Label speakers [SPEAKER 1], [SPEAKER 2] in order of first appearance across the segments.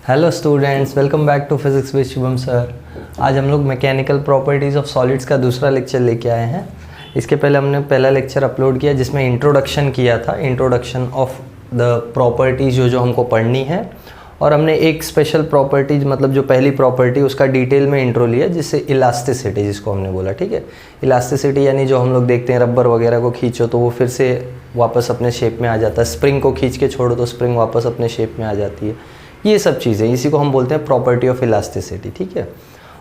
[SPEAKER 1] Hello students, welcome back to physics with Shubham sir. आज हम लोग मैकेनिकल प्रॉपर्टीज़ ऑफ सॉलिड्स का दूसरा लेक्चर लेके आए हैं। इसके पहले हमने पहला लेक्चर अपलोड किया जिसमें इंट्रोडक्शन किया था, इंट्रोडक्शन ऑफ द प्रॉपर्टीज़ जो हमको पढ़नी है। और हमने एक स्पेशल प्रॉपर्टीज मतलब जो पहली प्रॉपर्टी उसका डिटेल में इंट्रो लिया, जिससे इलास्टिसिटी जिसको हमने बोला। ठीक है, इलास्टिसिटी यानी जो हम लोग देखते हैं रबर वगैरह को खींचो तो वो फिर से वापस अपने शेप में आ जाता है, स्प्रिंग को खींच के छोड़ो तो स्प्रिंग वापस अपने शेप में आ जाती है। ये सब चीज़ें, इसी को हम बोलते हैं प्रॉपर्टी ऑफ इलास्टिसिटी। ठीक है,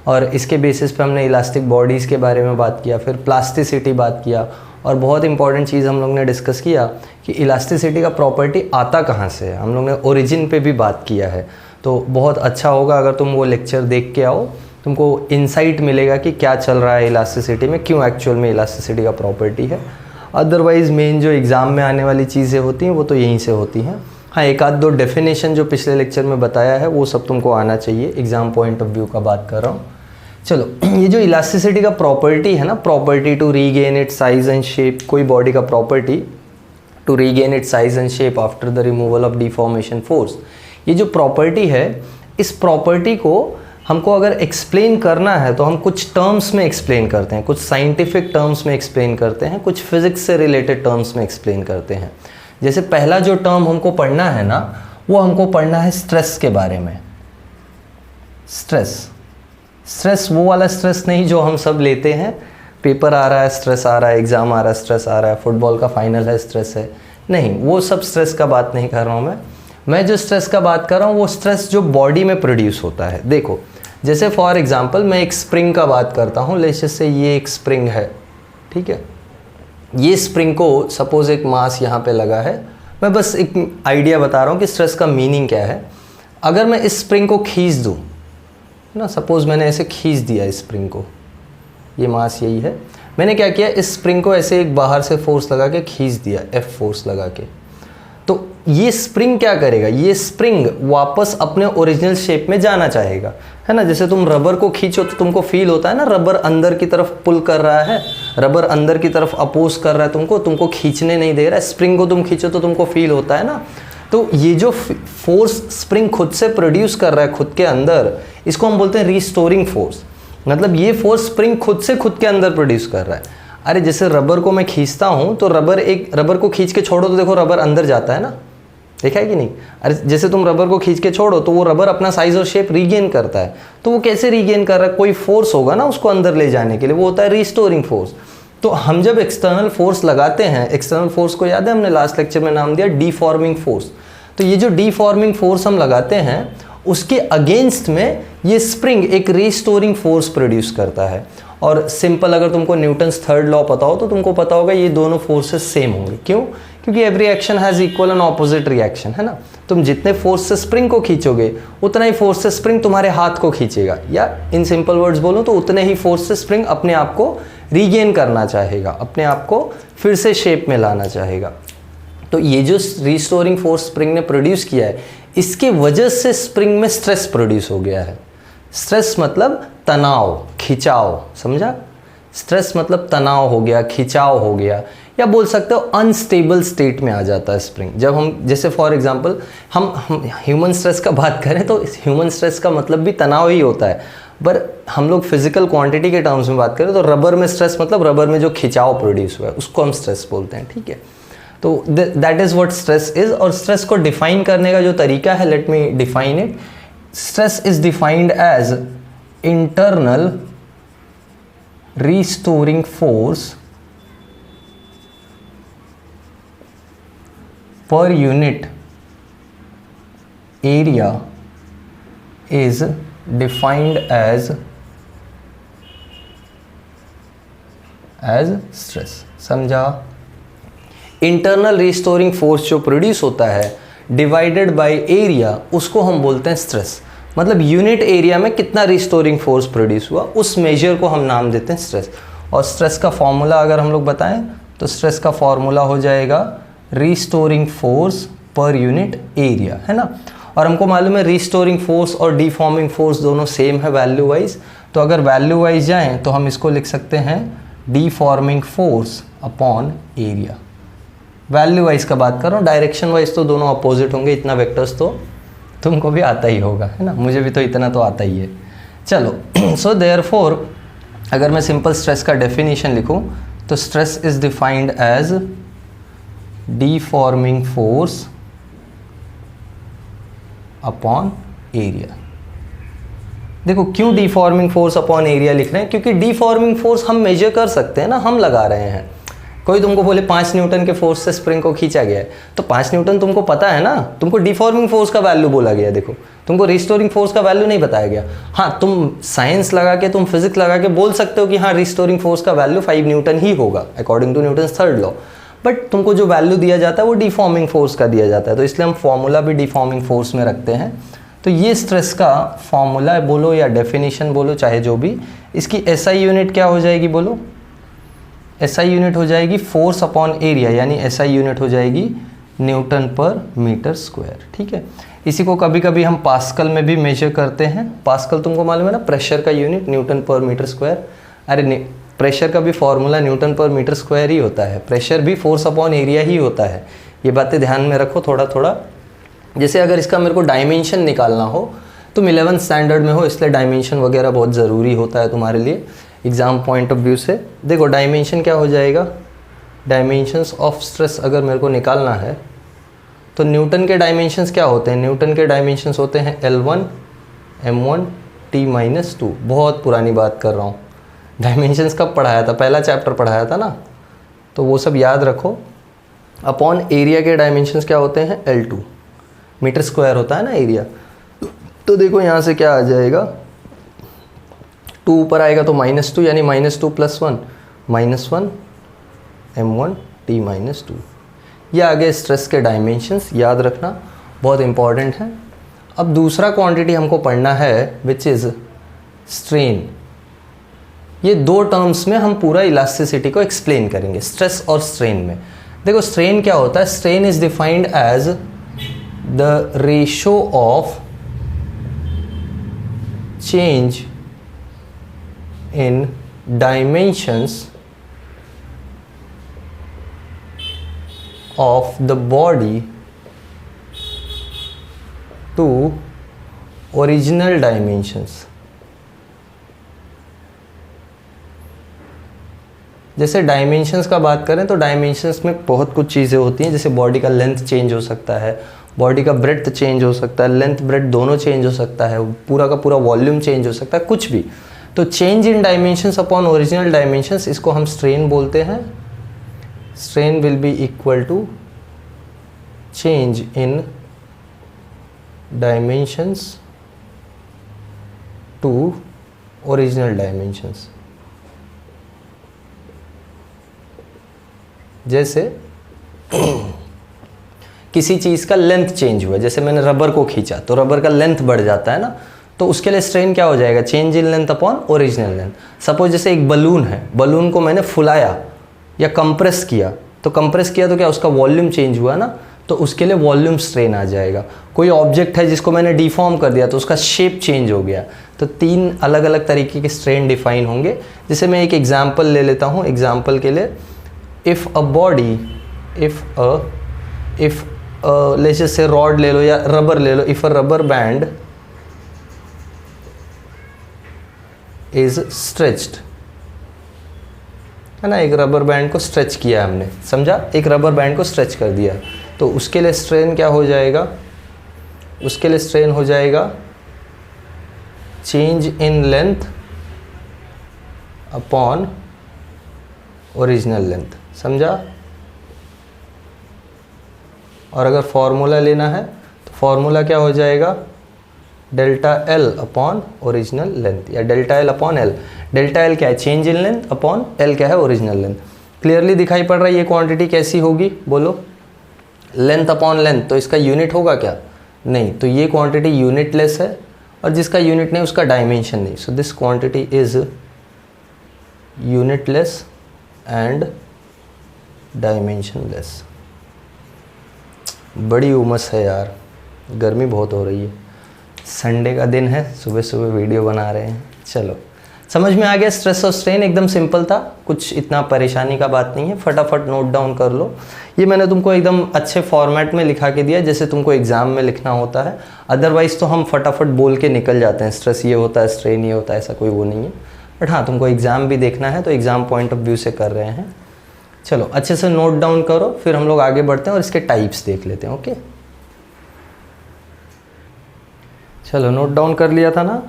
[SPEAKER 1] और इसके बेसिस पे हमने इलास्टिक बॉडीज़ के बारे में बात किया, फिर प्लास्टिसिटी बात किया, और बहुत इंपॉर्टेंट चीज़ हम लोग ने डिस्कस किया कि इलास्टिसिटी का प्रॉपर्टी आता कहाँ से है। हम लोग ने ओरिजिन पे भी बात किया है। तो बहुत अच्छा होगा अगर तुम वो लेक्चर देख के आओ, तुमको इंसाइट मिलेगा कि क्या चल रहा है इलास्टिसिटी में, क्यों एक्चुअल में इलास्टिसिटी का प्रॉपर्टी है। अदरवाइज़ मेन जो एग्ज़ाम में आने वाली चीज़ें होती हैं वो तो यहीं से होती हैं। हाँ, एक आध दो डेफिनेशन जो पिछले लेक्चर में बताया है वो सब तुमको आना चाहिए, एग्ज़ाम पॉइंट ऑफ व्यू का बात कर रहा हूँ। चलो, ये जो इलास्टिसिटी का प्रॉपर्टी है ना, property to regain it size and shape, कोई बॉडी का property to regain it size and shape after the removal of deformation force, ये जो प्रॉपर्टी है, इस प्रॉपर्टी को हमको अगर एक्सप्लेन करना है तो हम कुछ टर्म्स में एक्सप्लेन करते हैं, कुछ साइंटिफिक टर्म्स में एक्सप्लेन करते हैं, कुछ फिजिक्स से रिलेटेड टर्म्स में एक्सप्लेन करते हैं। जैसे पहला जो टर्म हमको पढ़ना है ना, वो हमको पढ़ना है स्ट्रेस के बारे में। स्ट्रेस वो वाला स्ट्रेस नहीं जो हम सब लेते हैं, पेपर आ रहा है स्ट्रेस आ रहा है, एग्ज़ाम आ रहा है स्ट्रेस आ रहा है, फुटबॉल का फाइनल है स्ट्रेस है, नहीं, वो सब स्ट्रेस का बात नहीं कर रहा हूँ मैं जो स्ट्रेस का बात कर रहा हूँ वो स्ट्रेस जो बॉडी में प्रोड्यूस होता है। देखो, जैसे फॉर एग्जांपल मैं एक स्प्रिंग का बात करता हूँ, लेट्स से ये एक स्प्रिंग है। ठीक है, ये स्प्रिंग को सपोज एक मास यहाँ पे लगा है, मैं बस एक आइडिया बता रहा हूँ कि स्ट्रेस का मीनिंग क्या है। अगर मैं इस स्प्रिंग को खींच दूँ ना, सपोज मैंने ऐसे खींच दिया इस स्प्रिंग को, ये मास यही है, मैंने क्या किया, इस स्प्रिंग को ऐसे एक बाहर से फोर्स लगा के खींच दिया, एफ फोर्स लगा के, तो ये स्प्रिंग क्या करेगा, ये स्प्रिंग वापस अपने ओरिजिनल शेप में जाना चाहेगा, है ना। जैसे तुम रबर को खींचो तो तुमको फील होता है ना, रबर अंदर की तरफ पुल कर रहा है, रबर अंदर की तरफ अपोज कर रहा है तुमको खींचने नहीं दे रहा है। स्प्रिंग को तुम खींचो तो तुमको फील होता है ना। तो ये जो फोर्स स्प्रिंग खुद से प्रोड्यूस कर रहा है खुद के अंदर, इसको हम बोलते हैं रीस्टोरिंग फोर्स। मतलब ये फोर्स स्प्रिंग खुद से खुद के अंदर प्रोड्यूस कर रहा है। अरे जैसे रबर को मैं खींचता हूँ तो रबर को खींच के छोड़ो तो देखो रबर अंदर जाता है ना, देखा है कि नहीं। अरे जैसे तुम रबर को खींच के छोड़ो तो वो रबर अपना साइज और शेप रीगेन करता है। तो वो कैसे रीगेन कर रहा है, कोई फोर्स होगा ना उसको अंदर ले जाने के लिए, वो होता है रीस्टोरिंग फोर्स। तो हम जब एक्सटर्नल फोर्स लगाते हैं, एक्सटर्नल फोर्स को याद है हमने लास्ट लेक्चर में नाम दिया डीफॉर्मिंग फोर्स। तो ये जो डीफॉर्मिंग फोर्स हम लगाते हैं उसके अगेंस्ट में ये स्प्रिंग एक रीस्टोरिंग फोर्स प्रोड्यूस करता है। और सिंपल अगर तुमको न्यूटन्स थर्ड लॉ पता हो तो तुमको पता होगा ये दोनों फोर्सेस सेम होंगे। क्यों? क्योंकि every action has equal and opposite reaction, है ना। तुम जितने फोर्स से स्प्रिंग को खींचोगे उतना ही फोर्स से स्प्रिंग तुम्हारे हाथ को खींचेगा, या इन सिंपल वर्ड्स बोलो तो उतने ही फोर्स से स्प्रिंग अपने आप को रीगेन करना चाहेगा, अपने आप को फिर से शेप में लाना चाहेगा। तो ये जो रीस्टोरिंग फोर्स स्प्रिंग ने प्रोड्यूस किया है, इसके वजह से स्प्रिंग में स्ट्रेस प्रोड्यूस हो गया है। स्ट्रेस मतलब तनाव, खिंचाव, समझा। स्ट्रेस मतलब तनाव हो गया, खिंचाव हो गया, या बोल सकते हो अनस्टेबल स्टेट में आ जाता है स्प्रिंग। जब हम जैसे फॉर एग्जांपल हम ह्यूमन स्ट्रेस का बात करें तो ह्यूमन स्ट्रेस का मतलब भी तनाव ही होता है, पर हम लोग फिजिकल क्वांटिटी के टर्म्स में बात करें तो रबर में स्ट्रेस मतलब रबर में जो खिंचाव प्रोड्यूस हुआ है उसको हम स्ट्रेस बोलते हैं। ठीक है, तो that is what stress is. और स्ट्रेस को डिफाइन करने का जो तरीका है, let me define it. Stress is defined as internal restoring force per unit area is defined as stress। समझा। इंटरनल रिस्टोरिंग फोर्स जो प्रोड्यूस होता है डिवाइडेड बाय एरिया, उसको हम बोलते हैं स्ट्रेस। मतलब यूनिट एरिया में कितना रिस्टोरिंग फोर्स प्रोड्यूस हुआ, उस मेजर को हम नाम देते हैं स्ट्रेस। और स्ट्रेस का फॉर्मूला अगर हम लोग बताएं तो स्ट्रेस का फॉर्मूला हो जाएगा restoring force per unit area, है ना। और हमको मालूम है रीस्टोरिंग फोर्स और डिफॉर्मिंग फोर्स दोनों सेम है वैल्यू वाइज। तो अगर वैल्यू वाइज जाएं तो हम इसको लिख सकते हैं deforming force upon area. Value wise का बात कर रहा हूँ, डायरेक्शन वाइज तो दोनों अपोजिट होंगे, इतना वेक्टर्स तो तुमको भी आता ही होगा, है ना, मुझे भी तो इतना तो आता ही है। चलो, सो देयरफॉर अगर मैं सिंपल स्ट्रेस का डेफिनेशन लिखूं तो stress is defined as deforming force upon area. देखो क्यों डिफॉर्मिंग फोर्स अपॉन एरिया लिख रहे हैं, क्योंकि डिफॉर्मिंग फोर्स हम मेजर कर सकते हैं ना, हम लगा रहे हैं। कोई तुमको बोले 5 न्यूटन के फोर्स से स्प्रिंग को खींचा गया है, तो 5 न्यूटन तुमको पता है ना, तुमको डिफॉर्मिंग फोर्स का वैल्यू बोला गया। देखो तुमको रिस्टोरिंग फोर्स का वैल्यू नहीं बताया गया। हाँ, तुम साइंस लगा के, तुम फिजिक्स लगा के बोल सकते हो कि हाँ रिस्टोरिंग फोर्स का वैल्यू 5 न्यूटन ही होगा according to Newton's third law, but तुमको जो वैल्यू दिया जाता है वो डिफॉर्मिंग फोर्स का दिया जाता है, तो इसलिए हम फॉर्मूला भी डिफॉर्मिंग फोर्स में रखते हैं। तो ये स्ट्रेस का फॉर्मूला बोलो या डेफिनेशन बोलो, चाहे जो भी, इसकी एसआई यूनिट क्या हो जाएगी बोलो? एसआई यूनिट हो जाएगी फोर्स अपॉन एरिया, यानी एसआई यूनिट हो जाएगी न्यूटन पर मीटर स्क्वायर। ठीक है, इसी को कभी कभी हम पास्कल में भी मेजर करते हैं। पास्कल तुमको मालूम है ना, प्रेशर का यूनिट न्यूटन पर मीटर स्क्वायर। अरे प्रेशर का भी फॉर्मूला न्यूटन पर मीटर स्क्वायर ही होता है, प्रेशर भी फोर्स अपॉन एरिया ही होता है। ये बातें ध्यान में रखो थोड़ा थोड़ा। जैसे अगर इसका मेरे को डायमेंशन निकालना हो, तुम 11th स्टैंडर्ड में हो, इसलिए डायमेंशन वगैरह बहुत ज़रूरी होता है तुम्हारे लिए एग्ज़ाम पॉइंट ऑफ व्यू से। देखो डायमेंशन क्या हो जाएगा, डायमेंशंस ऑफ स्ट्रेस अगर मेरे को निकालना है तो न्यूटन के डायमेंशंस क्या होते हैं? न्यूटन के डायमेंशंस होते हैं L1 M1 T-2। बहुत पुरानी बात कर रहा हूँ, डायमेंशंस कब पढ़ाया था? पहला चैप्टर पढ़ाया था ना, तो वो सब याद रखो। अपॉन एरिया के डायमेंशंस क्या होते हैं? L2, मीटर स्क्वायर होता है ना एरिया। तो देखो यहाँ से क्या आ जाएगा, 2 ऊपर आएगा तो -2, यानी -2 + 1 -1 M1 T-2। ये आगे स्ट्रेस के डायमेंशंस, याद रखना, बहुत इंपॉर्टेंट है। अब दूसरा क्वांटिटी हमको पढ़ना है विच इज़ स्ट्रेन। ये 2 टर्म्स में हम पूरा इलास्टिसिटी को एक्सप्लेन करेंगे, स्ट्रेस और स्ट्रेन में। देखो स्ट्रेन क्या होता है? Strain is defined as the ratio of change in dimensions of the body to original dimensions। जैसे डायमेंशंस का बात करें तो डायमेंशंस में बहुत कुछ चीज़ें होती हैं, जैसे बॉडी का लेंथ चेंज हो सकता है, बॉडी का ब्रेड्थ चेंज हो सकता है, लेंथ ब्रेड्थ दोनों चेंज हो सकता है, पूरा का पूरा वॉल्यूम चेंज हो सकता है, कुछ भी। तो change in dimensions upon original dimensions, इसको हम स्ट्रेन बोलते हैं। Strain will be equal to change in dimensions to original dimensions. जैसे किसी चीज़ का लेंथ चेंज हुआ, जैसे मैंने रबर को खींचा तो रबर का लेंथ बढ़ जाता है ना, तो उसके लिए स्ट्रेन क्या हो जाएगा? Change in length upon original length. Suppose जैसे एक बलून है, बलून को मैंने फुलाया या कंप्रेस किया, तो कंप्रेस किया तो क्या उसका वॉल्यूम चेंज हुआ ना, तो उसके लिए वॉल्यूम स्ट्रेन आ जाएगा। कोई ऑब्जेक्ट है जिसको मैंने डिफॉर्म कर दिया तो उसका शेप चेंज हो गया, तो 3 अलग अलग तरीके के स्ट्रेन डिफाइन होंगे। जैसे मैं एक एग्जाम्पल ले लेता हूँ, एग्जाम्पल के लिए if a body, if let's just say rod ले लो या रबर ले लो, if a rubber band is stretched, है ना, एक रबर बैंड को स्ट्रेच किया हमने, समझा, एक रबर बैंड को स्ट्रेच कर दिया, तो उसके लिए स्ट्रेन क्या हो जाएगा? उसके लिए स्ट्रेन हो जाएगा change in length upon original length, समझा। और अगर फॉर्मूला लेना है तो फॉर्मूला क्या हो जाएगा? Delta L upon original length, या delta L upon L. Delta L क्या है? Change in length, upon L क्या है? Original length. क्लियरली दिखाई पड़ रहा है ये क्वांटिटी कैसी होगी बोलो? लेंथ अपॉन लेंथ, तो इसका यूनिट होगा क्या? नहीं, तो ये क्वांटिटी यूनिटलेस है, और जिसका यूनिट नहीं उसका डायमेंशन नहीं। So this quantity is unitless and dimensionless. बड़ी उमस है यार, गर्मी बहुत हो रही है, संडे का दिन है, सुबह सुबह वीडियो बना रहे हैं। चलो समझ में आ गया? स्ट्रेस और स्ट्रेन एकदम सिंपल था, कुछ इतना परेशानी का बात नहीं है, फटाफट नोट डाउन कर लो। ये मैंने तुमको एकदम अच्छे फॉर्मेट में लिखा के दिया जैसे तुमको एग्जाम में लिखना होता है, अदरवाइज तो हम फटाफट बोल के निकल जाते हैं, स्ट्रेस ये होता है, स्ट्रेन ये होता है, ऐसा कोई वो नहीं है। बट हाँ, तुमको एग्ज़ाम भी देखना है तो एग्ज़ाम पॉइंट ऑफ व्यू से कर रहे हैं। चलो अच्छे से नोट डाउन करो, फिर हम लोग आगे बढ़ते हैं और इसके टाइप्स देख लेते हैं। ओके, चलो नोट डाउन कर लिया था ना?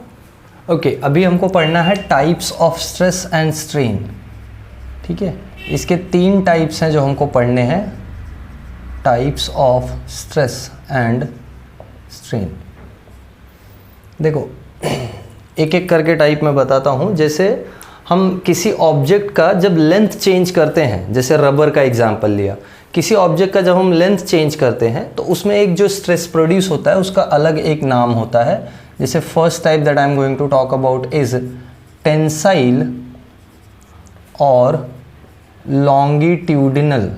[SPEAKER 1] ओके, अभी हमको पढ़ना है types of stress and strain. ठीक है, इसके 3 टाइप्स हैं जो हमको पढ़ने हैं, types of stress and strain. देखो एक एक करके टाइप में बताता हूँ। जैसे हम किसी ऑब्जेक्ट का जब लेंथ चेंज करते हैं, जैसे रबर का एग्जांपल लिया, किसी ऑब्जेक्ट का जब हम लेंथ चेंज करते हैं तो उसमें एक जो स्ट्रेस प्रोड्यूस होता है उसका अलग एक नाम होता है। जैसे first type that I am going to talk about is tensile और लॉन्गिट्यूडिनल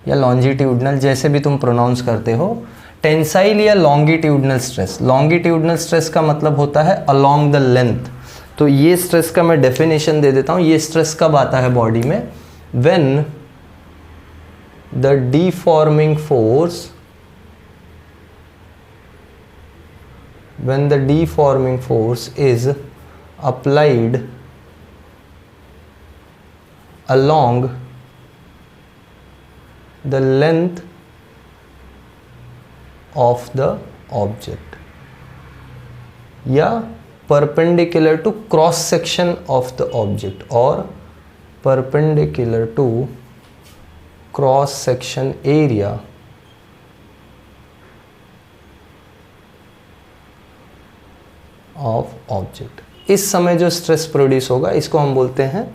[SPEAKER 1] या लॉन्जिट्यूडनल, जैसे भी तुम प्रोनाउंस करते हो। टेंसाइल या लॉन्गिट्यूडनल स्ट्रेस, लॉन्गिट्यूडनल स्ट्रेस का मतलब होता है अलोंग द लेंथ। तो ये स्ट्रेस का मैं डेफिनेशन दे देता हूँ। ये स्ट्रेस कब आता है बॉडी में? When the deforming force, when the deforming force is applied along the length of the object या perpendicular to cross section of the object or perpendicular to cross section area of object. इस समय जो stress produce होगा इसको हम बोलते हैं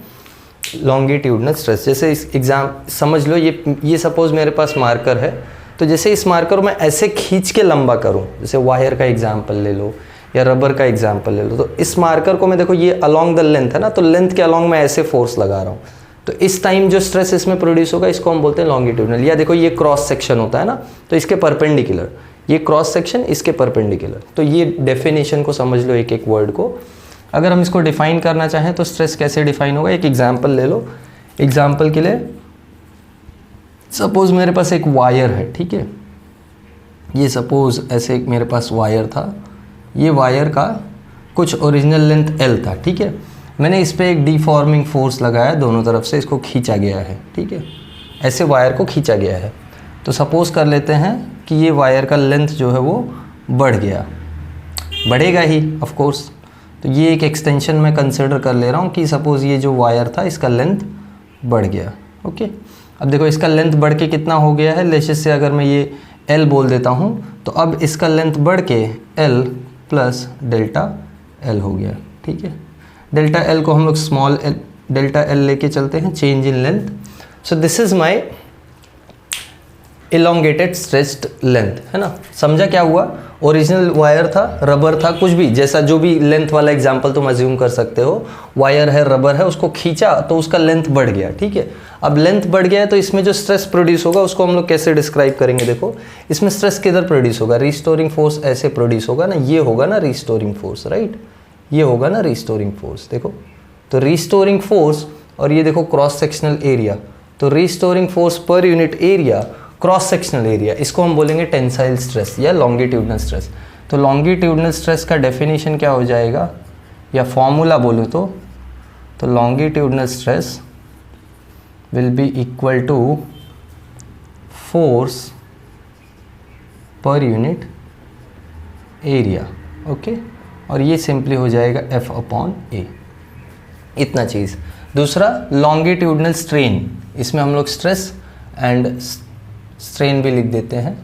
[SPEAKER 1] longitudinal stress. जैसे इस एग्जाम समझ लो, ये सपोज मेरे पास मार्कर है, तो जैसे इस मार्कर को मैं ऐसे खींच के लंबा करूं, जैसे वायर का एग्जाम्पल ले लो या रबर का एग्जाम्पल ले लो, तो इस मार्कर को मैं देखो ये अलोंग द लेंथ है ना, तो लेंथ के अलोंग मैं ऐसे फोर्स लगा रहा हूँ, तो इस टाइम जो स्ट्रेस इसमें प्रोड्यूस होगा इसको हम बोलते हैं लॉन्गिट्यूडनल। या देखो ये क्रॉस सेक्शन होता है ना, तो इसके परपेंडिकुलर, ये क्रॉस सेक्शन इसके परपेंडिकुलर। तो ये डेफिनेशन को समझ लो एक एक वर्ड को। अगर हम इसको डिफाइन करना चाहें तो स्ट्रेस कैसे डिफाइन होगा, एक एग्जाम्पल ले लो। एग्जाम्पल के लिए सपोज मेरे पास एक वायर है, ठीक है, ये सपोज ऐसे एक मेरे पास वायर था, ये वायर का कुछ ओरिजिनल लेंथ L था, ठीक है। मैंने इस पर एक डिफॉर्मिंग फोर्स लगाया, दोनों तरफ से इसको खींचा गया है, ठीक है, ऐसे वायर को खींचा गया है। तो सपोज़ कर लेते हैं कि ये वायर का लेंथ जो है वो बढ़ गया, बढ़ेगा ही ऑफ कोर्स। तो ये एक एक्सटेंशन मैं कंसिडर कर ले रहा हूँ कि सपोज़ ये जो वायर था इसका लेंथ बढ़ गया, ओके। अब देखो इसका लेंथ बढ़ के कितना हो गया है, लेशेस से अगर मैं ये L बोल देता हूँ, तो अब इसका लेंथ बढ़ के L प्लस डेल्टा L हो गया, ठीक है। डेल्टा L को हम लोग स्मॉल डेल्टा L लेके चलते हैं, change in length. So this is my elongated stretched length, है ना। समझा क्या हुआ? ओरिजिनल वायर था, रबर था, कुछ भी जैसा जो भी लेंथ वाला एग्जांपल तुम अज्यूम कर सकते हो। वायर है, रबर है, उसको खींचा तो उसका लेंथ बढ़ गया, ठीक है। अब लेंथ बढ़ गया है तो इसमें जो स्ट्रेस प्रोड्यूस होगा उसको हम लोग कैसे डिस्क्राइब करेंगे? देखो इसमें स्ट्रेस किधर प्रोड्यूस होगा, रिस्टोरिंग फोर्स ऐसे प्रोड्यूस होगा ना, ये होगा ना रिस्टोरिंग फोर्स, राइट, ये होगा ना रिस्टोरिंग फोर्स। देखो तो रिस्टोरिंग फोर्स, और ये देखो क्रॉस सेक्शनल एरिया, तो restoring force per unit area cross sectional area, इसको हम बोलेंगे टेंसाइल स्ट्रेस या लॉन्गिट्यूडनल स्ट्रेस। तो लॉन्गिट्यूडनल स्ट्रेस का डेफिनेशन क्या हो जाएगा, या फॉर्मूला बोलूँ तो longitudinal stress will be equal to force per unit area, okay. और ये सिंपली हो जाएगा F/A, इतना चीज़। दूसरा लॉन्गिट्यूडनल स्ट्रेन, इसमें हम लोग स्ट्रेस एंड स्ट्रेन भी लिख देते हैं,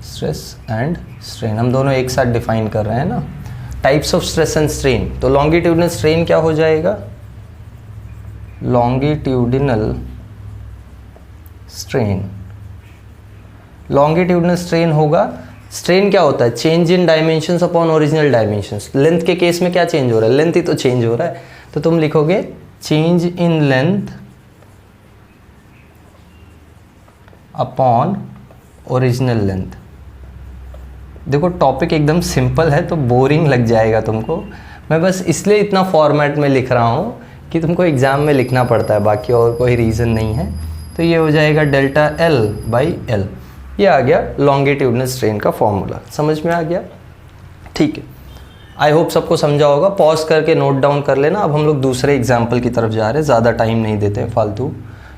[SPEAKER 1] स्ट्रेस एंड स्ट्रेन हम दोनों एक साथ डिफाइन कर रहे हैं ना। Types of stress and strain, तो लॉन्गिट्यूडनल स्ट्रेन क्या हो जाएगा, लॉन्गिट्यूडनल स्ट्रेन, लॉन्गिट्यूडनल स्ट्रेन होगा। स्ट्रेन क्या होता है, change in dimensions upon original dimensions. Length के केस में क्या चेंज हो रहा है, लेंथ ही तो चेंज हो रहा है, तो तुम लिखोगे change in length upon original length. देखो टॉपिक एकदम सिंपल है तो बोरिंग लग जाएगा तुमको, मैं बस इसलिए इतना फॉर्मेट में लिख रहा हूँ कि तुमको एग्ज़ाम में लिखना पड़ता है, बाकी और कोई रीज़न नहीं है। तो ये हो जाएगा डेल्टा L बाई L। ये आ गया लॉन्गिट्यूडनल स्ट्रेन का फॉर्मूला, समझ में आ गया? ठीक है, आई होप सबको समझा होगा। पॉज करके नोट डाउन कर लेना। अब हम लोग दूसरे एग्जाम्पल की तरफ जा रहे हैं, ज़्यादा टाइम नहीं देते हैं फालतू,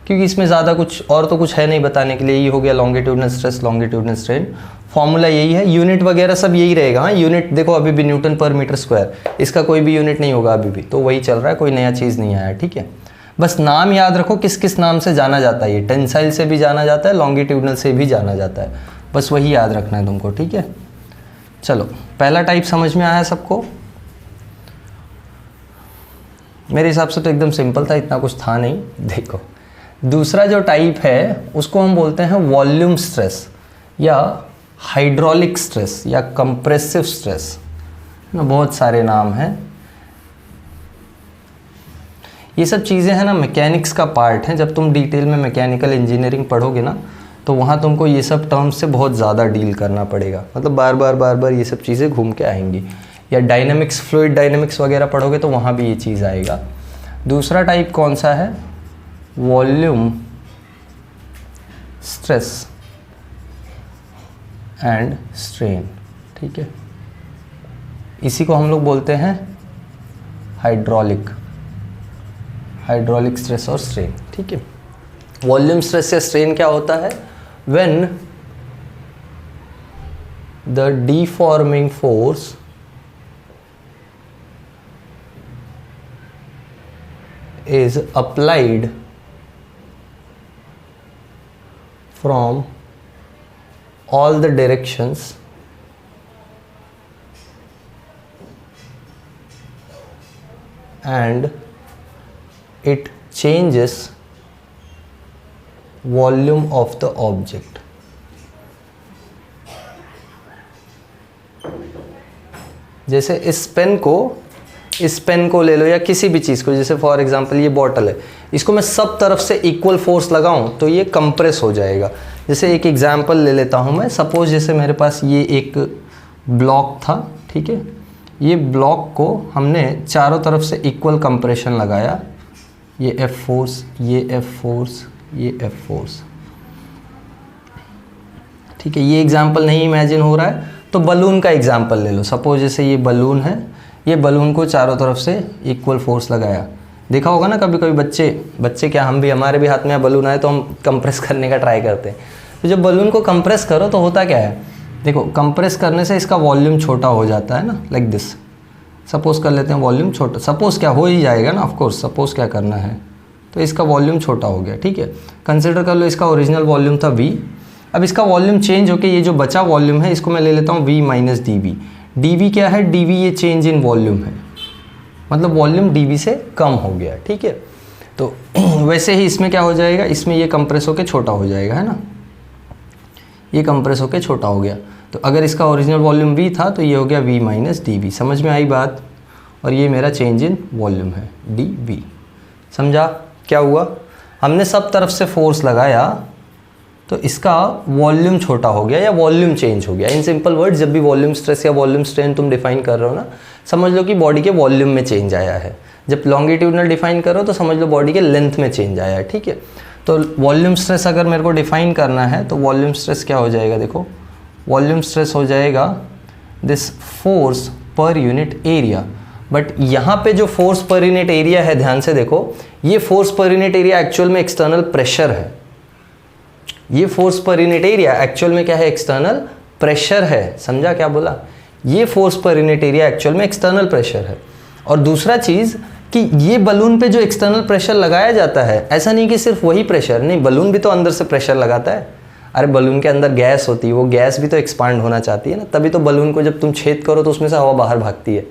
[SPEAKER 1] क्योंकि इसमें ज़्यादा कुछ और तो कुछ है नहीं बताने के लिए। ये हो गया longitudinal stress, longitudinal strain, formula यही है, यूनिट वगैरह सब यही रहेगा। हाँ, यूनिट देखो अभी भी न्यूटन पर मीटर स्क्वायर, इसका कोई भी यूनिट नहीं होगा अभी भी, तो वही चल रहा है, कोई नया चीज़ नहीं आया। ठीक है, बस नाम याद रखो किस किस नाम से जाना जाता है। ये टेंसाइल से भी जाना जाता है, लॉन्गिट्यूडनल से भी जाना जाता है, बस वही याद रखना है तुमको। ठीक है, चलो पहला टाइप समझ में आया सबको? मेरे हिसाब से तो एकदम सिंपल था, इतना कुछ था नहीं। देखो दूसरा जो टाइप है उसको हम बोलते हैं वॉल्यूम स्ट्रेस या हाइड्रोलिक स्ट्रेस या कंप्रेसिव स्ट्रेस ना, बहुत सारे नाम हैं। ये सब चीज़ें हैं ना मैकेनिक्स का पार्ट है। जब तुम डिटेल में मैकेनिकल इंजीनियरिंग पढ़ोगे ना तो वहाँ तुमको ये सब टर्म्स से बहुत ज़्यादा डील करना पड़ेगा, मतलब बार बार ये सब चीज़ें घूम के आएंगी। या डायनामिक्स, फ्लूइड डायनामिक्स वगैरह पढ़ोगे तो वहाँ भी ये चीज़ आएगा। दूसरा टाइप कौन सा है? Volume stress and strain. ठीक है, इसी को हम लोग बोलते हैं हाइड्रोलिक स्ट्रेस और स्ट्रेन। ठीक है, वॉल्यूम स्ट्रेस या स्ट्रेन क्या होता है? When the deforming force is applied from all the directions and it changes volume of the object. जैसे इस पेन को ले लो या किसी भी चीज़ को, जैसे फॉर एग्जांपल ये बॉटल है, इसको मैं सब तरफ से इक्वल फोर्स लगाऊं तो ये कंप्रेस हो जाएगा। जैसे एक एग्जांपल ले लेता हूं मैं, सपोज जैसे मेरे पास ये एक ब्लॉक था, ठीक है, ये ब्लॉक को हमने चारों तरफ से इक्वल कंप्रेशन लगाया, ये F फोर्स, ये F फोर्स, ये F फोर्स। ठीक है, ये एग्जाम्पल नहीं इमेजिन हो रहा है तो बलून का एग्जाम्पल ले लो। सपोज जैसे ये बलून है, ये बलून को चारों तरफ से इक्वल फोर्स लगाया। देखा होगा ना कभी कभी बच्चे क्या, हम भी, हमारे भी हाथ में बलून आए तो हम कंप्रेस करने का ट्राई करते हैं। तो जब बलून को कंप्रेस करो तो होता क्या है, देखो कंप्रेस करने से इसका वॉल्यूम छोटा हो जाता है ना, लाइक दिस। सपोज कर लेते हैं वॉल्यूम छोटा, सपोज क्या हो ही जाएगा ना, ऑफकोर्स सपोज क्या करना है, तो इसका वॉल्यूम छोटा हो गया। ठीक है, कंसिडर कर लो इसका ओरिजिनल वॉल्यूम था V, अब इसका वॉल्यूम चेंज होकर ये जो बचा वॉल्यूम है इसको मैं ले लेता हूँ V माइनस dV। dV क्या है? dV ये चेंज इन वॉल्यूम है, मतलब वॉल्यूम dV से कम हो गया। ठीक है, तो वैसे ही इसमें क्या हो जाएगा, इसमें ये कंप्रेस होकर छोटा हो जाएगा, है ना, ये कंप्रेस होकर छोटा हो गया। तो अगर इसका ओरिजिनल वॉल्यूम V था तो ये हो गया V माइनस dV। समझ में आई बात? और ये मेरा चेंज इन वॉल्यूम है dV। समझा क्या हुआ? हमने सब तरफ से फोर्स लगाया तो इसका वॉल्यूम छोटा हो गया या वॉल्यूम चेंज हो गया। इन सिंपल वर्ड, जब भी वॉल्यूम स्ट्रेस या वॉल्यूम स्ट्रेन तुम डिफाइन कर रहे हो ना, समझ लो कि बॉडी के वॉल्यूम में चेंज आया है। जब लॉन्गिट्यूडनल डिफाइन करो तो समझ लो बॉडी के लेंथ में चेंज आया है। ठीक है, तो वॉल्यूम स्ट्रेस अगर मेरे को डिफाइन करना है तो वॉल्यूम स्ट्रेस क्या हो जाएगा, देखो वॉल्यूम स्ट्रेस हो जाएगा this force per unit area. But यहाँ पे जो फोर्स पर यूनिट एरिया है, ध्यान से देखो, ये force per unit area actual में एक्सटर्नल प्रेशर है। ये force per unit area actual में क्या है? एक्सटर्नल प्रेशर है। समझा क्या बोला? ये force per unit area actual में एक्सटर्नल प्रेशर है। और दूसरा चीज़ कि ये बलून पे जो एक्सटर्नल प्रेशर लगाया जाता है, ऐसा नहीं कि सिर्फ वही प्रेशर, नहीं, बलून भी तो अंदर से प्रेशर लगाता है। अरे बलून के अंदर गैस होती है, वो गैस भी तो एक्सपांड होना चाहती है ना, तभी तो बलून को जब तुम छेद करो तो उसमें से हवा बाहर भागती है,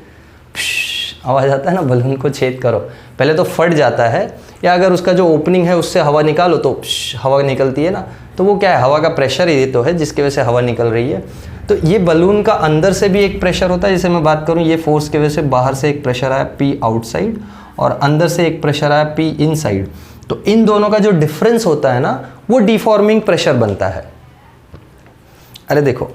[SPEAKER 1] आवाज़ आता है ना। बलून को छेद करो, पहले तो फट जाता है, या अगर उसका जो ओपनिंग है उससे हवा निकालो तो हवा निकलती है ना, तो वो क्या है? हवा का प्रेशर ही तो है जिसकी वजह से हवा निकल रही है। तो ये बलून का अंदर से भी एक प्रेशर होता है। जैसे मैं बात करूँ, ये फोर्स की वजह से बाहर से एक प्रेशर आया P आउटसाइड और अंदर से एक प्रेशर आया P इनसाइड, तो इन दोनों का जो डिफरेंस होता है ना, वो डिफॉर्मिंग प्रेशर बनता है। अरे देखो,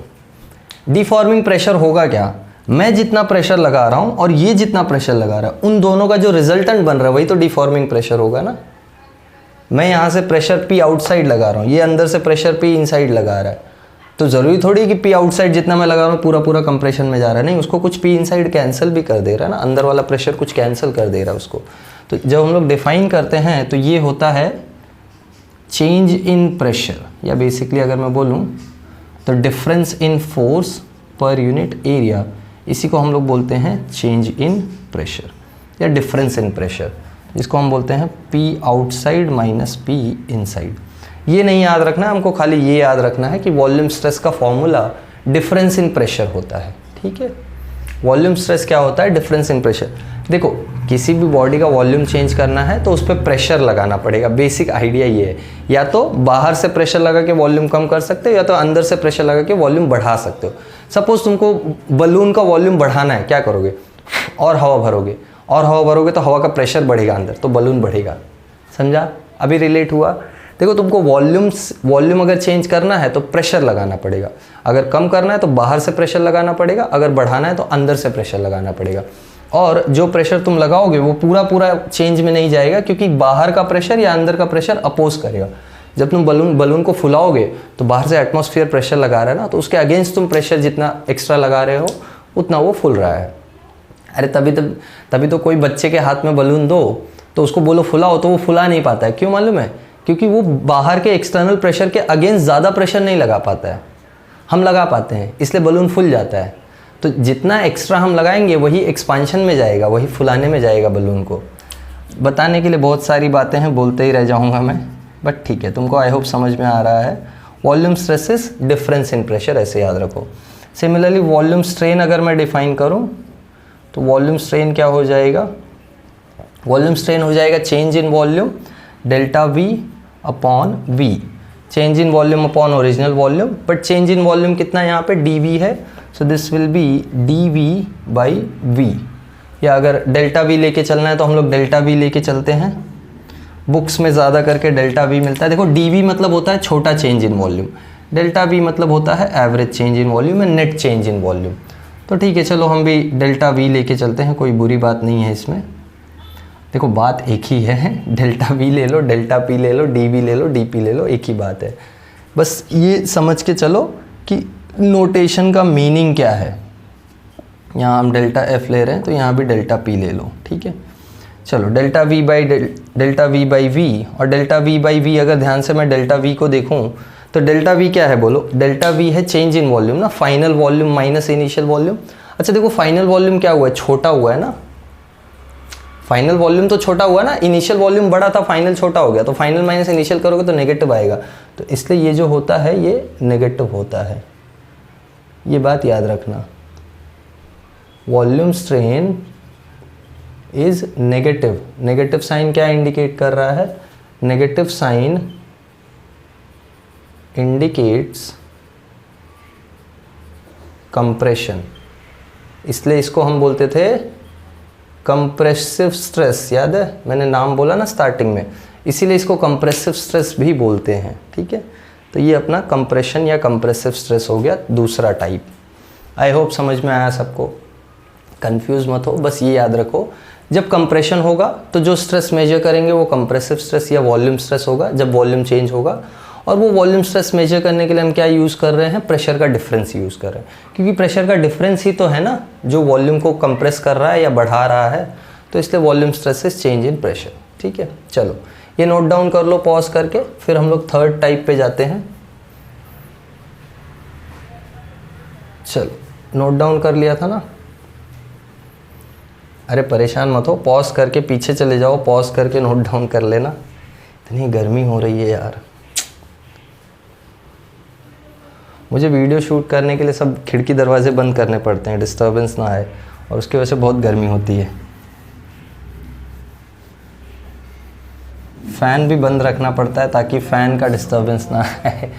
[SPEAKER 1] डिफॉर्मिंग प्रेशर होगा क्या? मैं जितना प्रेशर लगा रहा हूँ और ये जितना प्रेशर लगा रहा है, उन दोनों का जो रिजल्टेंट बन रहा है वही तो डिफॉर्मिंग प्रेशर होगा ना। मैं यहाँ से प्रेशर P आउटसाइड लगा रहा हूँ, ये अंदर से प्रेशर P इनसाइड लगा रहा है, तो ज़रूरी थोड़ी है कि P आउटसाइड जितना मैं लगा रहा हूँ पूरा पूरा कंप्रेशन में जा रहा है, नहीं, उसको कुछ P इनसाइड कैंसिल भी कर दे रहा है ना, अंदर वाला प्रेशर कुछ कैंसिल कर दे रहा है उसको। तो जब हम लोग डिफाइन करते हैं तो ये होता है चेंज इन प्रेशर, या बेसिकली अगर मैं बोलूँ तो difference in force per unit area, इसी को हम लोग बोलते हैं चेंज इन प्रेशर या डिफरेंस इन प्रेशर, जिसको हम बोलते हैं P outside minus P inside. ये नहीं याद रखना है हमको, खाली ये याद रखना है कि वॉल्यूम स्ट्रेस का फॉर्मूला डिफरेंस इन प्रेशर होता है, ठीक है। वॉल्यूम स्ट्रेस क्या होता है? Difference in pressure. देखो, किसी भी बॉडी का वॉल्यूम चेंज करना है तो उस पर प्रेशर लगाना पड़ेगा, बेसिक आइडिया ये है। या तो बाहर से प्रेशर लगा के वॉल्यूम कम कर सकते हो, या तो अंदर से प्रेशर लगा के वॉल्यूम बढ़ा सकते हो। सपोज तुमको बलून का वॉल्यूम बढ़ाना है, क्या करोगे? और हवा भरोगे, और हवा भरोगे तो हवा का प्रेशर बढ़ेगा अंदर, तो बलून बढ़ेगा। समझा? अभी रिलेट हुआ? देखो, तुमको वॉल्यूम अगर चेंज करना है तो प्रेशर लगाना पड़ेगा, अगर कम करना है तो बाहर से प्रेशर लगाना पड़ेगा, अगर बढ़ाना है तो अंदर से प्रेशर लगाना पड़ेगा। और जो प्रेशर तुम लगाओगे वो पूरा पूरा चेंज में नहीं जाएगा, क्योंकि बाहर का प्रेशर या अंदर का प्रेशर अपोज करेगा। जब तुम बलून को फुलाओगे तो बाहर से एटमॉस्फेयर प्रेशर लगा रहा है ना, तो उसके अगेंस्ट तुम प्रेशर जितना एक्स्ट्रा लगा रहे हो उतना वो फुल रहा है। अरे तभी तो कोई बच्चे के हाथ में बलून दो तो उसको बोलो फुलाओ, तो वो फुला नहीं पाता है। क्यों मालूम है? क्योंकि वो बाहर के एक्सटर्नल प्रेशर के अगेंस्ट ज़्यादा प्रेशर नहीं लगा पाता है, हम लगा पाते हैं, इसलिए बलून फुल जाता है। तो जितना एक्स्ट्रा हम लगाएंगे वही एक्सपांशन में जाएगा, वही फुलाने में जाएगा बलून को। बताने के लिए बहुत सारी बातें हैं, बोलते ही रह जाऊंगा मैं, बट ठीक है, तुमको आई होप समझ में आ रहा है। Volume stress is difference in pressure, ऐसे याद रखो। सिमिलरली वॉल्यूम स्ट्रेन अगर मैं डिफाइन करूँ तो वॉल्यूम स्ट्रेन क्या हो जाएगा? वॉल्यूम स्ट्रेन हो जाएगा change in volume delta V upon V, change in volume upon original volume. But change in volume कितना यहाँ पे? dV है, so this will be dV by V। या अगर डेल्टा V लेके चलना है तो हम लोग डेल्टा V लेके चलते हैं, बुक्स में ज़्यादा करके डेल्टा V मिलता है। देखो, dV मतलब होता है छोटा change in volume, delta V मतलब होता है एवरेज चेंज इन वॉल्यूम या नेट चेंज इन वॉल्यूम। तो ठीक है, चलो हम भी डेल्टा V लेके चलते हैं, कोई बुरी बात नहीं है इसमें। देखो, बात एक ही है, डेल्टा V ले लो, डेल्टा P ले लो, dV ले लो, dP ले लो, एक ही बात है। बस ये समझ के चलो कि नोटेशन का मीनिंग क्या है। यहाँ हम डेल्टा F ले रहे हैं तो यहाँ भी डेल्टा P ले लो, ठीक है। चलो, डेल्टा V बाई V, और डेल्टा V बाई V अगर ध्यान से मैं डेल्टा V को देखूँ तो डेल्टा V क्या है? बोलो, डेल्टा V है चेंज इन वॉल्यूम ना, final volume minus initial volume. अच्छा देखो, फाइनल वॉल्यूम क्या हुआ है? छोटा हुआ है ना, फाइनल वॉल्यूम तो छोटा हुआ ना, इनिशियल वॉल्यूम बड़ा था, फाइनल छोटा हो गया, तो फाइनल माइनस इनिशियल करोगे तो नेगेटिव आएगा, तो इसलिए ये जो होता है ये नेगेटिव होता है, ये बात याद रखना। Volume strain is negative, negative sign क्या इंडिकेट कर रहा है? नेगेटिव साइन इंडिकेट्स कंप्रेशन, इसलिए इसको हम बोलते थे कंप्रेसिव स्ट्रेस। याद है, मैंने नाम बोला ना स्टार्टिंग में, इसीलिए इसको कंप्रेसिव स्ट्रेस भी बोलते हैं, ठीक है। तो ये अपना कंप्रेशन या कंप्रेसिव स्ट्रेस हो गया दूसरा टाइप। आई होप समझ में आया सबको, कंफ्यूज मत हो, बस ये याद रखो, जब कंप्रेशन होगा तो जो स्ट्रेस मेजर करेंगे वो कंप्रेसिव स्ट्रेस या वॉल्यूम स्ट्रेस होगा, जब वॉल्यूम चेंज होगा। और वो वॉल्यूम स्ट्रेस मेजर करने के लिए हम क्या यूज़ कर रहे हैं? प्रेशर का डिफरेंस यूज़ कर रहे हैं, क्योंकि प्रेशर का डिफरेंस ही तो है ना जो वॉल्यूम को कंप्रेस कर रहा है या बढ़ा रहा है, तो इसलिए volume stress is change in pressure, ठीक है। चलो, ये नोट डाउन कर लो पॉज करके, फिर हम लोग थर्ड टाइप पे जाते हैं। चलो, नोट डाउन कर लिया था ना? अरे परेशान मत हो, पॉज करके पीछे चले जाओ, पॉज करके नोट डाउन कर लेना। इतनी गर्मी हो रही है यार, मुझे वीडियो शूट करने के लिए सब खिड़की दरवाजे बंद करने पड़ते हैं, डिस्टर्बेंस ना आए, और उसकी वजह से बहुत गर्मी होती है। फ़ैन भी बंद रखना पड़ता है ताकि फ़ैन का डिस्टर्बेंस ना आए,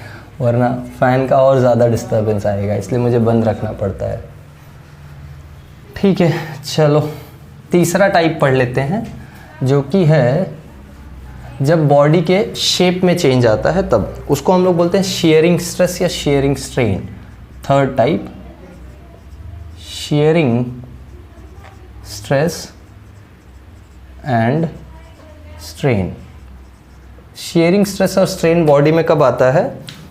[SPEAKER 1] वरना फ़ैन का और ज़्यादा डिस्टर्बेंस आएगा, इसलिए मुझे बंद रखना पड़ता है। ठीक है, चलो तीसरा टाइप पढ़ लेते हैं, जो कि है जब बॉडी के शेप में चेंज आता है तब, उसको हम लोग बोलते हैं शेयरिंग स्ट्रेस या sharing strain. Third type sharing stress and strain. Sharing stress और स्ट्रेन बॉडी में कब आता है?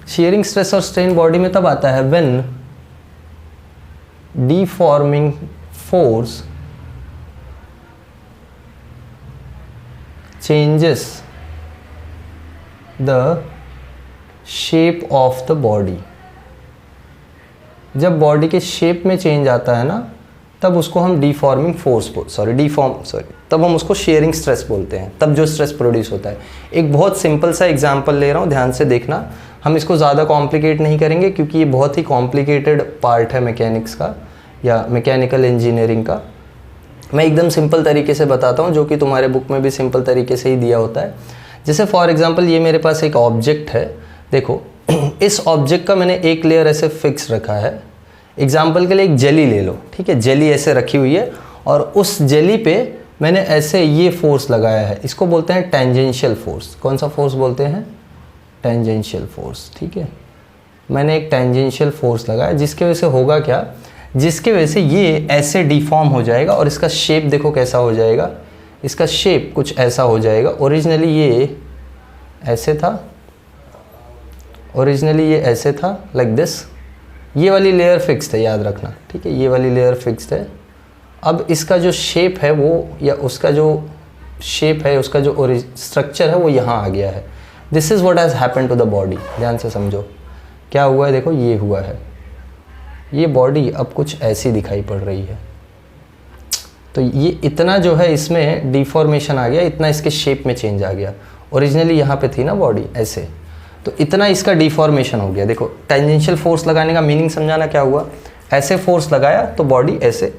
[SPEAKER 1] शेयरिंग स्ट्रेस और स्ट्रेन बॉडी में तब आता है when deforming force changes the shape of the body। जब बॉडी के शेप में चेंज आता है ना, तब उसको हम तब हम उसको शेयरिंग स्ट्रेस बोलते हैं, तब जो स्ट्रेस प्रोड्यूस होता है। एक बहुत सिंपल सा एग्जांपल ले रहा हूँ, ध्यान से देखना। हम इसको ज़्यादा कॉम्प्लिकेट नहीं करेंगे क्योंकि ये बहुत ही कॉम्प्लिकेटेड पार्ट है मैकेनिक्स का या मैकेनिकल इंजीनियरिंग का। मैं एकदम सिंपल तरीके से बताता हूँ, जो कि तुम्हारे बुक में भी सिंपल तरीके से ही दिया होता है। जैसे फॉर एग्जांपल ये मेरे पास एक ऑब्जेक्ट है, देखो इस ऑब्जेक्ट का मैंने एक लेयर ऐसे फिक्स रखा है। एग्जांपल के लिए एक जेली ले लो, ठीक है, जेली ऐसे रखी हुई है और उस जेली पे मैंने ऐसे ये फोर्स लगाया है, इसको बोलते हैं टेंजेंशियल फोर्स। कौन सा फोर्स बोलते हैं? टेंजेंशियल फोर्स, ठीक है। मैंने एक टेंजेंशियल फोर्स लगाया, जिसके वजह से होगा क्या, जिसके वजह से ये ऐसे डिफॉर्म हो जाएगा और इसका शेप देखो कैसा हो जाएगा, इसका शेप कुछ ऐसा हो जाएगा। ओरिजिनली ये ऐसे था, ओरिजिनली ये ऐसे था लाइक दिस। ये वाली लेयर फिक्स्ड है, याद रखना, ठीक है, ये वाली लेयर फिक्स्ड है। अब इसका जो शेप है वो, या उसका जो शेप है, उसका जो स्ट्रक्चर है वो यहाँ आ गया है। This is what has happened to the body. ध्यान से समझो क्या हुआ है, देखो ये हुआ है, ये बॉडी अब कुछ ऐसी दिखाई पड़ रही है। तो ये इतना जो है इसमें डिफॉर्मेशन आ गया, इतना इसके शेप में चेंज आ गया। ओरिजिनली यहाँ पे थी ना बॉडी ऐसे, तो इतना इसका डिफॉर्मेशन हो गया। देखो टेंजेंशियल फोर्स लगाने का मीनिंग समझाना क्या हुआ, ऐसे फोर्स लगाया तो बॉडी ऐसे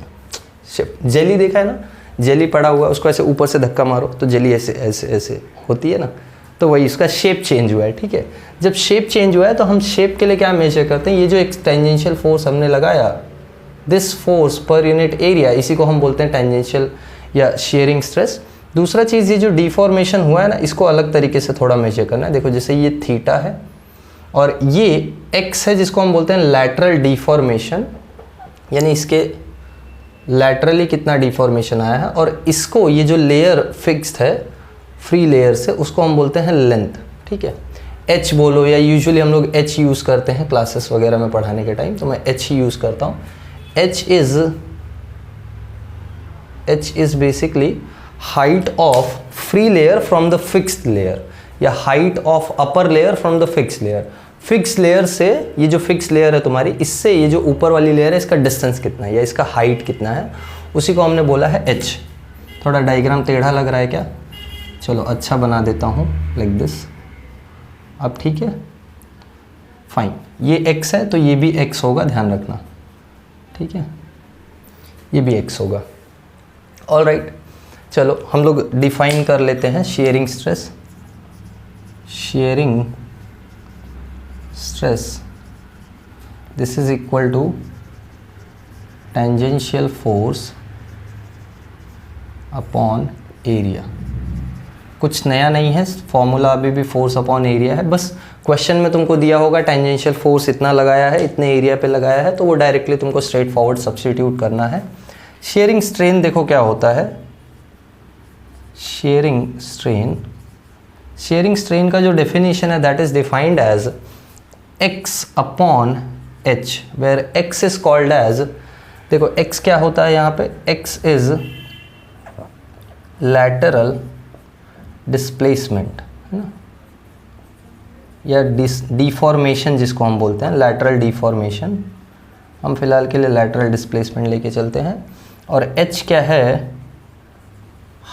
[SPEAKER 1] शेप। जेली देखा है ना, जेली पड़ा हुआ, उसको ऐसे ऊपर से धक्का मारो तो जेली ऐसे ऐसे ऐसे होती है ना, तो वही उसका शेप चेंज हुआ है, ठीक है। जब शेप चेंज हुआ है तो हम शेप के लिए क्या मेजर करते हैं, ये जो एक टेंजेंशियल फोर्स हमने लगाया, this force per unit area, इसी को हम बोलते हैं टेंजेंशियल या शेयरिंग स्ट्रेस। दूसरा चीज़, ये जो डिफॉर्मेशन हुआ है ना, इसको अलग तरीके से थोड़ा मेजर करना है। देखो जैसे ये थीटा है और ये एक्स है, जिसको हम बोलते हैं लैटरल डिफॉर्मेशन, यानी इसके लैटरली कितना डिफॉर्मेशन आया है। और इसको, ये जो लेयर फिक्स्ड है फ्री लेयर से, उसको हम बोलते हैं लेंथ, ठीक है। एच बोलो, या यूजुअली हम लोग एच यूज़ करते हैं क्लासेस वगैरह में पढ़ाने के टाइम, तो मैं एच ही यूज़ करता हूँ। H is basically height of free layer from the fixed layer, या height of upper layer from the fixed layer. Fix layer से, ये जो फिक्स लेयर है तुम्हारी, इससे ये जो ऊपर वाली लेयर है, इसका डिस्टेंस कितना है या इसका हाइट कितना है, उसी को हमने बोला है एच। थोड़ा डायग्राम टेढ़ा लग रहा है क्या? चलो अच्छा बना देता हूँ लाइक दिस। अब ठीक है, फाइन। ये x है तो ये भी x होगा, ध्यान रखना, ठीक है, ये भी x होगा। ऑल राइट, चलो हम लोग डिफाइन कर लेते हैं sharing stress. Sharing stress, this is equal to tangential force upon area। कुछ नया नहीं है, फॉर्मूला अभी भी फोर्स अपॉन एरिया है। बस क्वेश्चन में तुमको दिया होगा टेंजेंशियल फोर्स इतना लगाया है, इतने एरिया पे लगाया है, तो वो डायरेक्टली तुमको स्ट्रेट फॉरवर्ड सब्स्टिट्यूट करना है। शेयरिंग स्ट्रेन देखो क्या होता है, शेयरिंग स्ट्रेन का जो डेफिनेशन है, that is defined as x upon h, where x is called as, देखो x क्या होता है यहाँ पे, x इज लैटरल डिस्प्लेसमेंट, है ना, या डिफॉर्मेशन जिसको हम बोलते हैं, लैटरल डिफॉर्मेशन। हम फिलहाल के लिए लैटरल डिस्प्लेसमेंट लेके चलते हैं। और h क्या है,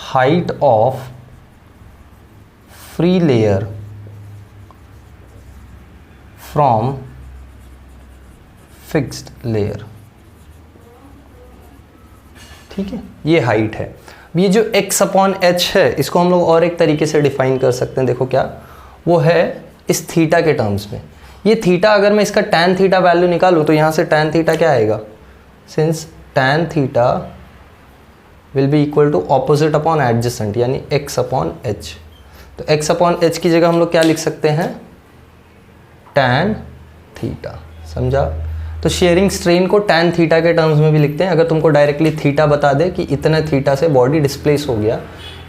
[SPEAKER 1] height of free layer from fixed layer, ठीक है, ये हाइट है। ये जो x अपॉन एच है, इसको हम लोग और एक तरीके से डिफाइन कर सकते हैं। देखो क्या वो है, इस थीटा के टर्म्स में। ये थीटा, अगर मैं इसका tan थीटा वैल्यू निकालूं तो यहाँ से tan थीटा क्या आएगा, since tan theta will be equal to opposite upon adjacent, यानी x अपॉन एच। तो x अपॉन एच की जगह हम लोग क्या लिख सकते हैं, tan थीटा, समझा। तो शेयरिंग स्ट्रेन को tan थीटा के टर्म्स में भी लिखते हैं। अगर तुमको डायरेक्टली थीटा बता दे कि इतने थीटा से बॉडी डिस्प्लेस हो गया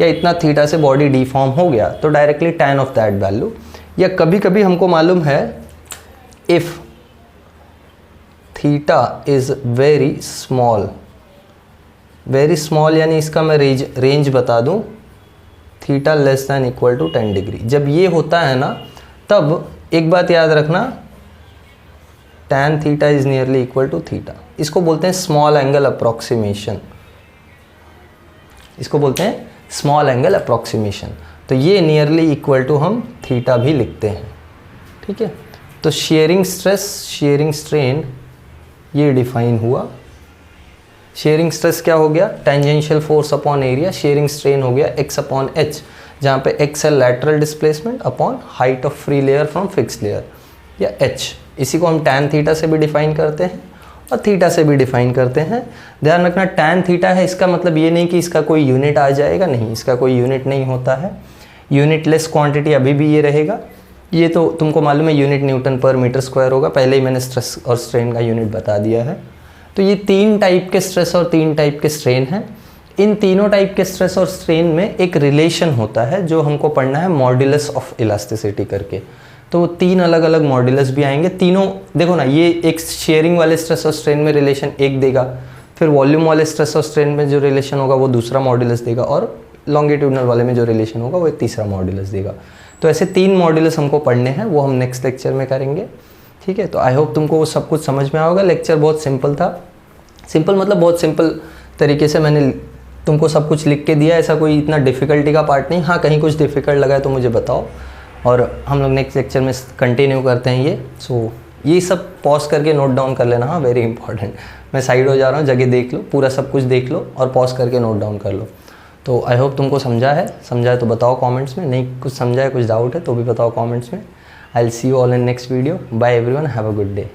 [SPEAKER 1] या इतना थीटा से बॉडी डिफॉर्म हो गया, तो directly tan of that value. या कभी कभी हमको मालूम है if theta is very small यानी इसका मैं रेंज बता दूं, theta less than equal to 10 degree. जब ये होता है ना, तब एक बात याद रखना, tan theta is nearly equal to theta. इसको बोलते हैं स्मॉल एंगल अप्रोक्सीमेशन, इसको बोलते हैं स्मॉल एंगल अप्रोक्सीमेशन। तो ये नियरली इक्वल टू हम थीटा भी लिखते हैं, ठीक है। तो शेयरिंग स्ट्रेस, शेयरिंग स्ट्रेन ये डिफाइन हुआ। शेयरिंग स्ट्रेस क्या हो गया, tangential force upon area. Sharing strain हो गया x अपॉन h, जहाँ पे x है lateral displacement upon height of free layer from fix layer, या h। इसी को हम tan थीटा से भी डिफाइन करते हैं और थीटा से भी डिफाइन करते हैं। ध्यान रखना tan थीटा है, इसका मतलब ये नहीं कि इसका कोई यूनिट आ जाएगा, नहीं, इसका कोई यूनिट नहीं होता है। यूनिटलेस क्वांटिटी अभी भी ये रहेगा। ये तो तुमको मालूम है यूनिट न्यूटन पर मीटर स्क्वायर होगा, पहले ही मैंने स्ट्रेस और स्ट्रेन का यूनिट बता दिया है। तो ये 3 टाइप के स्ट्रेस और 3 टाइप के स्ट्रेन हैं। इन तीनों टाइप के स्ट्रेस और स्ट्रेन में एक रिलेशन होता है जो हमको पढ़ना है, मॉड्यूलस ऑफ इलास्टिसिटी करके। तो 3 अलग अलग मॉड्यूलस भी आएंगे। तीनों देखो ना, ये एक शेयरिंग वाले स्ट्रेस और स्ट्रेन में रिलेशन एक देगा, फिर वॉल्यूम वाले स्ट्रेस और स्ट्रेन में जो रिलेशन होगा वो दूसरा मॉड्यूलस देगा, और लॉन्गिट्यूडनल वाले में जो रिलेशन होगा वो एक तीसरा मॉड्यूलस देगा। तो ऐसे 3 मॉड्यूलस हमको पढ़ने हैं, वो हम नेक्स्ट लेक्चर में करेंगे, ठीक है। तो आई होप तुमको वो सब कुछ समझ में आओगा। लेक्चर बहुत सिंपल था, सिंपल मतलब बहुत सिंपल तरीके से मैंने तुमको सब कुछ लिख के दिया, ऐसा कोई इतना डिफ़िकल्टी का पार्ट नहीं। हाँ, कहीं कुछ डिफ़िकल्ट लगा है तो मुझे बताओ, और हम लोग नेक्स्ट लेक्चर में कंटिन्यू करते हैं ये। सो ये सब पॉज करके नोट डाउन कर लेना, हाँ, वेरी इंपॉर्टेंट। मैं साइड हो जा रहा हूँ, जगह देख लो, पूरा सब कुछ देख लो और पॉज करके नोट डाउन कर लो। तो आई होप तुमको समझा है तो बताओ कमेंट्स में, नहीं कुछ समझा है, कुछ डाउट है तो भी बताओ कमेंट्स में। I will see you all in next video. Bye everyone, have a good day.